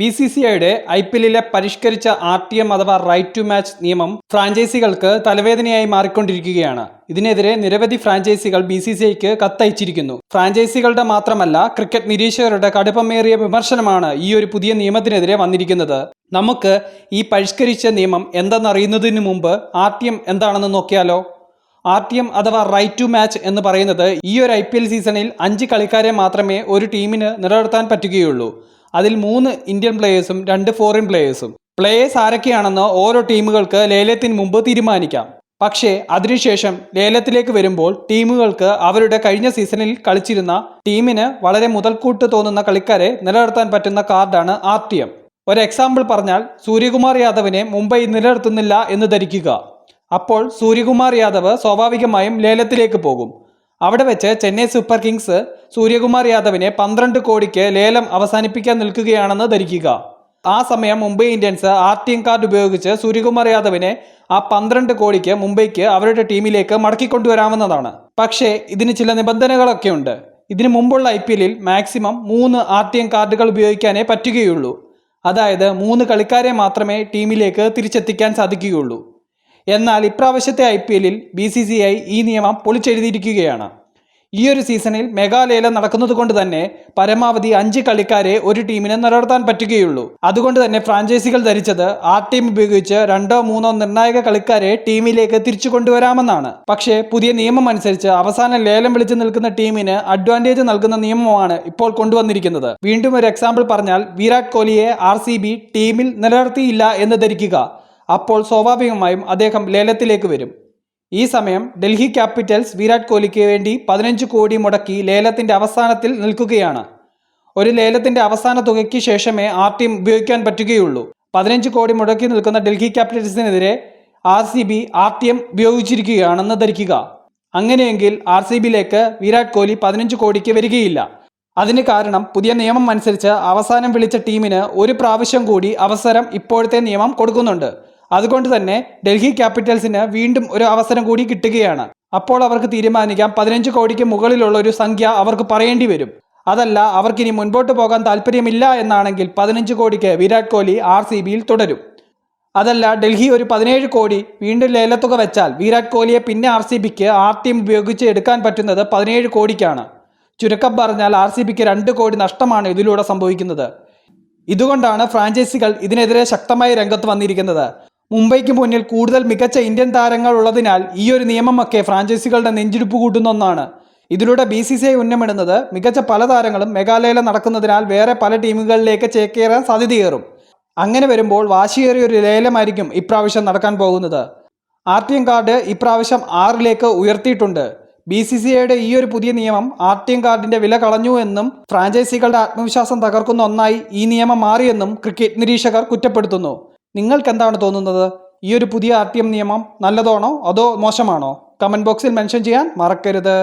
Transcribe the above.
BCCIയുടെ IPLിലെ പരിഷ്കരിച്ച RTM അഥവാ right to match നിയമം ഫ്രാഞ്ചൈസികൾക്ക് തലവേദനയായി മാറിക്കൊണ്ടിരിക്കുകയാണ്. ഇതിനെതിരെ നിരവധി ഫ്രാഞ്ചൈസികൾ BCCIക്ക് കത്തയച്ചിരിക്കുന്നു. ഫ്രാഞ്ചൈസികളുടെ മാത്രമല്ല ക്രിക്കറ്റ് നിരീക്ഷകരുടെ കടുപ്പമേറിയ വിമർശനമാണ് ഈ ഒരു പുതിയ നിയമത്തിനെതിരെ വന്നിരിക്കുന്നത്. നമുക്ക് ഈ പരിഷ്കരിച്ച നിയമം എന്തെന്നറിയുന്നതിന് മുമ്പ് RTM എന്താണെന്ന് നോക്കിയാലോ. RTM അഥവാ റൈറ്റ് ടു മാച്ച് എന്ന് പറയുന്നത് ഈ ഒരു IPL സീസണിൽ 5 കളിക്കാരെ മാത്രമേ ഒരു ടീമിന് നിലനിർത്താൻ പറ്റുകയുള്ളൂ. അതിൽ 3 ഇന്ത്യൻ പ്ലേയേഴ്സും 2 ഫോറിൻ പ്ലേയേഴ്സും. പ്ലേയേഴ്സ് ആരൊക്കെയാണെന്ന് ഓരോ ടീമുകൾക്ക് ലേലത്തിന് മുമ്പ് തീരുമാനിക്കാം. പക്ഷേ അതിനുശേഷം ലേലത്തിലേക്ക് വരുമ്പോൾ ടീമുകൾക്ക് അവരുടെ കഴിഞ്ഞ സീസണിൽ കളിച്ചിരുന്ന ടീമിന് വളരെ മുതൽക്കൂട്ട് തോന്നുന്ന കളിക്കാരെ നിലനിർത്താൻ പറ്റുന്ന കാർഡാണ് RTM. ഒരു എക്സാമ്പിൾ പറഞ്ഞാൽ സൂര്യകുമാർ യാദവിനെ മുംബൈ നിലനിർത്തുന്നില്ല എന്ന് ധരിക്കുക. അപ്പോൾ സൂര്യകുമാർ യാദവ് സ്വാഭാവികമായും ലേലത്തിലേക്ക് പോകും. അവിടെ വെച്ച് ചെന്നൈ സൂപ്പർ കിങ്സ് സൂര്യകുമാർ യാദവിനെ 12 കോടിക്ക് ലേലം അവസാനിപ്പിക്കാൻ നിൽക്കുകയാണെന്ന് ധരിക്കുക. ആ സമയം മുംബൈ ഇന്ത്യൻസ് RTM കാർഡ് ഉപയോഗിച്ച് സൂര്യകുമാർ യാദവിനെ ആ 12 കോടിക്ക് മുംബൈക്ക് അവരുടെ ടീമിലേക്ക് മടക്കിക്കൊണ്ടുവരാവുന്നതാണ്. പക്ഷേ ഇതിന് ചില നിബന്ധനകളൊക്കെ ഉണ്ട്. ഇതിനു മുമ്പുള്ള IPLിൽ മാക്സിമം 3 RTM കാർഡുകൾ ഉപയോഗിക്കാനേ പറ്റുകയുള്ളൂ. അതായത് 3 കളിക്കാരെ മാത്രമേ ടീമിലേക്ക് തിരിച്ചെത്തിക്കാൻ സാധിക്കുകയുള്ളൂ. എന്നാൽ ഇപ്രാവശ്യത്തെ IPLിൽ BCCI ഈ നിയമം പൊളിച്ചെഴുതിയിരിക്കുകയാണ്. ഈ ഒരു സീസണിൽ മെഗാലേലം നടക്കുന്നത് കൊണ്ട് തന്നെ പരമാവധി 5 കളിക്കാരെ ഒരു ടീമിന് നിലനിർത്താൻ പറ്റുകയുള്ളൂ. അതുകൊണ്ട് തന്നെ ഫ്രാഞ്ചൈസികൾ ധരിച്ചത് RTM ഉപയോഗിച്ച് 2-3 നിർണായക കളിക്കാരെ ടീമിലേക്ക് തിരിച്ചു കൊണ്ടുവരാമെന്നാണ്. പക്ഷേ പുതിയ നിയമം അനുസരിച്ച് അവസാനം ലേലം വിളിച്ചു നിൽക്കുന്ന ടീമിന് അഡ്വാൻറ്റേജ് നൽകുന്ന നിയമമാണ് ഇപ്പോൾ കൊണ്ടുവന്നിരിക്കുന്നത്. വീണ്ടും ഒരു എക്സാമ്പിൾ പറഞ്ഞാൽ വിരാട് കോഹ്ലിയെ RCB ടീമിൽ നിലനിർത്തിയില്ല എന്ന് ധരിക്കുക. അപ്പോൾ സ്വാഭാവികമായും അദ്ദേഹം ലേലത്തിലേക്ക് വരും. ഈ സമയം ഡൽഹി ക്യാപിറ്റൽസ് വിരാട് കോഹ്ലിക്ക് വേണ്ടി 15 കോടി മുടക്കി ലേലത്തിന്റെ അവസാനത്തിൽ നിൽക്കുകയാണ്. ഒരു ലേലത്തിന്റെ അവസാന തുകയ്ക്ക് ശേഷമേ RTM ഉപയോഗിക്കാൻ പറ്റുകയുള്ളൂ. 15 കോടി മുടക്കി നിൽക്കുന്ന ഡൽഹി ക്യാപിറ്റൽസിനെതിരെ RCB RTM ഉപയോഗിച്ചിരിക്കുകയാണെന്ന് ധരിക്കുക. അങ്ങനെയെങ്കിൽ RCBയിലേക്ക് വിരാട് കോഹ്ലി 15 കോടിക്ക് വരികയില്ല. അതിന് കാരണം പുതിയ നിയമം അനുസരിച്ച് അവസാനം വിളിച്ച ടീമിന് ഒരു പ്രാവശ്യം കൂടി അവസരം ഇപ്പോഴത്തെ നിയമം കൊടുക്കുന്നുണ്ട്. അതുകൊണ്ട് തന്നെ ഡൽഹി ക്യാപിറ്റൽസിന് വീണ്ടും ഒരു അവസരം കൂടി കിട്ടുകയാണ്. അപ്പോൾ അവർക്ക് തീരുമാനിക്കാം 15 കോടിക്ക് മുകളിലുള്ള ഒരു സംഖ്യ അവർക്ക് പറയേണ്ടി വരും. അതല്ല അവർക്കിനി മുൻപോട്ട് പോകാൻ താല്പര്യമില്ല എന്നാണെങ്കിൽ 15 കോടിക്ക് വിരാട് കോഹ്ലി RCBയിൽ തുടരും. അതല്ല ഡൽഹി ഒരു 17 കോടി വീണ്ടും ലേലത്തുക വെച്ചാൽ വിരാട് കോഹ്ലിയെ പിന്നെ RCBക്ക് RTM ഉപയോഗിച്ച് എടുക്കാൻ പറ്റുന്നത് 17 കോടിക്കാണ്. ചുരുക്കം പറഞ്ഞാൽ RCBക്ക് 2 കോടി നഷ്ടമാണ് ഇതിലൂടെ സംഭവിക്കുന്നത്. ഇതുകൊണ്ടാണ് ഫ്രാഞ്ചൈസികൾ ഇതിനെതിരെ ശക്തമായി രംഗത്ത് വന്നിരിക്കുന്നത്. മുംബൈക്ക് മുന്നിൽ കൂടുതൽ മികച്ച ഇന്ത്യൻ താരങ്ങൾ ഉള്ളതിനാൽ ഈ ഒരു നിയമമൊക്കെ ഫ്രാഞ്ചൈസികളുടെ നെഞ്ചിടിപ്പ് കൂട്ടുന്ന ഒന്നാണ്. ഇതിലൂടെ BCCI ഉന്നമിടുന്നത് മികച്ച പല താരങ്ങളും മെഗാലേലം നടക്കുന്നതിനാൽ വേറെ പല ടീമുകളിലേക്ക് ചേക്കേറാൻ സാധ്യതയേറും. അങ്ങനെ വരുമ്പോൾ വാശിയേറിയ ഒരു ലേലമായിരിക്കും ഇപ്രാവശ്യം നടക്കാൻ പോകുന്നത്. RTM കാർഡ് ഇപ്രാവശ്യം 6ലേക്ക് ഉയർത്തിയിട്ടുണ്ട്. BCCIയുടെ ഈ ഒരു പുതിയ നിയമം RTM കാർഡിന്റെ വില കളഞ്ഞു എന്നും ഫ്രാഞ്ചൈസികളുടെ ആത്മവിശ്വാസം തകർക്കുന്ന ഒന്നായി ഈ നിയമം മാറിയെന്നും ക്രിക്കറ്റ് നിരീക്ഷകർ കുറ്റപ്പെടുത്തുന്നു. നിങ്ങൾക്ക് എന്താണ് തോന്നുന്നത്? ഈ ഒരു പുതിയ RTM നിയമം നല്ലതാണോ അതോ മോശമാണോ? കമന്റ് ബോക്സിൽ മെൻഷൻ ചെയ്യാൻ മറക്കരുത്.